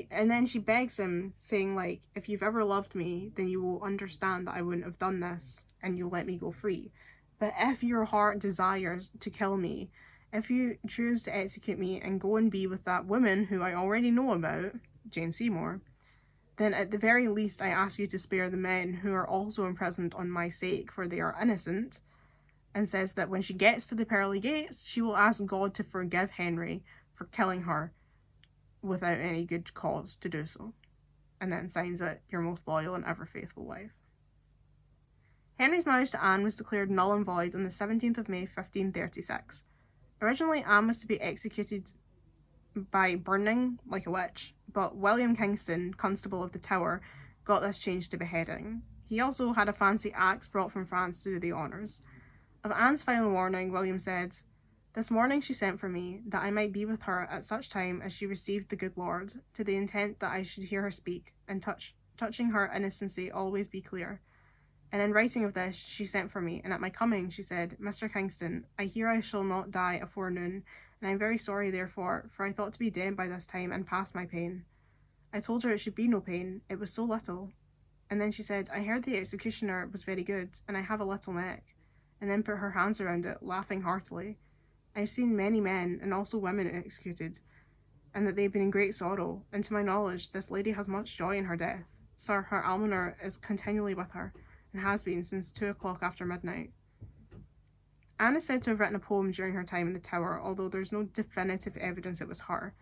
then she begs him, saying, like, if you've ever loved me, then you will understand that I wouldn't have done this, and you'll let me go free. But if your heart desires to kill me, if you choose to execute me and go and be with that woman who I already know about, Jane Seymour, then at the very least I ask you to spare the men who are also imprisoned on my sake, for they are innocent, and says that when she gets to the pearly gates, she will ask God to forgive Henry for killing her without any good cause to do so, and then signs it, your most loyal and ever faithful wife. Henry's marriage to Anne was declared null and void on the 17th of May 1536. Originally, Anne was to be executed by burning like a witch, but William Kingston, Constable of the Tower, got this changed to beheading. He also had a fancy axe brought from France to do the honours. Of Anne's final warning, William said, "This morning she sent for me, that I might be with her at such time as she received the good Lord, to the intent that I should hear her speak, and touching her innocency always be clear. And in writing of this, she sent for me, and at my coming, she said, Mr. Kingston, I hear I shall not die afore noon, and I am very sorry therefore, for I thought to be dead by this time, and past my pain. I told her it should be no pain, it was so little. And then she said, I heard the executioner was very good, and I have a little neck, and then put her hands around it, laughing heartily. I have seen many men, and also women executed, and that they have been in great sorrow, and to my knowledge, this lady has much joy in her death. Sir, her almoner is continually with her, and has been since 2 o'clock after midnight." Anne is said to have written a poem during her time in the Tower, although there's no definitive evidence it was her.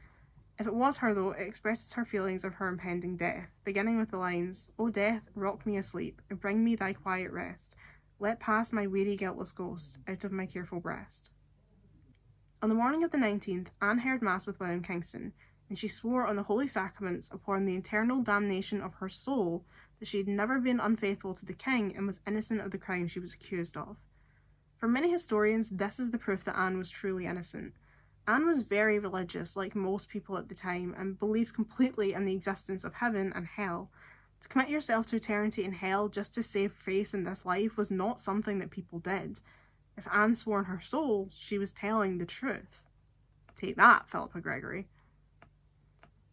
If it was her, though, it expresses her feelings of her impending death, beginning with the lines, "O death, rock me asleep, and bring me thy quiet rest. Let pass my weary guiltless ghost out of my careful breast." On the morning of the 19th, Anne heard Mass with William Kingston, and she swore on the holy sacraments upon the eternal damnation of her soul that she had never been unfaithful to the king and was innocent of the crime she was accused of. For many historians, this is the proof that Anne was truly innocent. Anne was very religious, like most people at the time, and believed completely in the existence of heaven and hell. To commit yourself to eternity in hell just to save face in this life was not something that people did. If Anne swore on her soul, she was telling the truth. Take that, Philippa Gregory.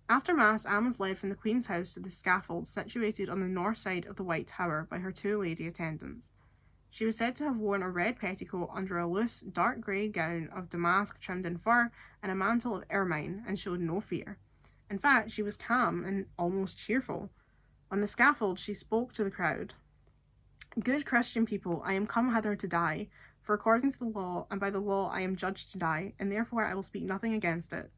After Mass, Anne was led from the Queen's house to the scaffold situated on the north side of the White Tower by her 2 lady attendants. She was said to have worn a red petticoat under a loose, dark grey gown of damask trimmed in fur and a mantle of ermine, and showed no fear. In fact, she was calm and almost cheerful. On the scaffold, she spoke to the crowd. "Good Christian people, I am come hither to die, for according to the law, and by the law I am judged to die, and therefore I will speak nothing against it.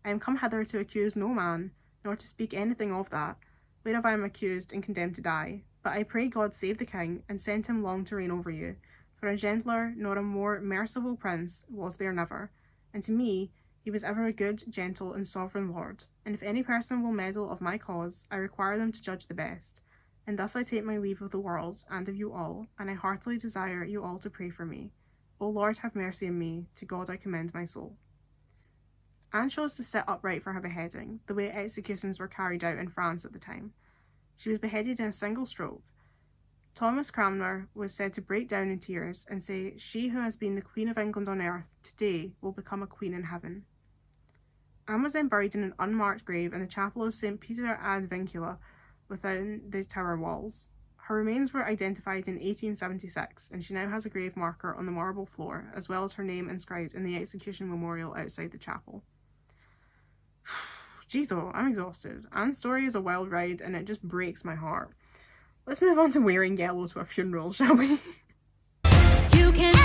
I am come hither to accuse no man, nor to speak anything of that, whereof I am accused and condemned to die. But I pray God save the king, and send him long to reign over you, for a gentler nor a more merciful prince was there never, and to me he was ever a good, gentle, and sovereign lord, and if any person will meddle of my cause, I require them to judge the best. And thus I take my leave of the world, and of you all, and I heartily desire you all to pray for me. O Lord, have mercy on me, to God I commend my soul." Anne chose to sit upright for her beheading, the way executions were carried out in France at the time. She was beheaded in a single stroke. Thomas Cranmer was said to break down in tears and say, "She who has been the Queen of England on earth today will become a queen in heaven." Anne was then buried in an unmarked grave in the chapel of St. Peter ad Vincula within the Tower walls. Her remains were identified in 1876, and she now has a grave marker on the marble floor, as well as her name inscribed in the execution memorial outside the chapel. Jeez, I'm exhausted. Anne's story is a wild ride, and it just breaks my heart. Let's move on to wearing yellow to a funeral, shall we? You can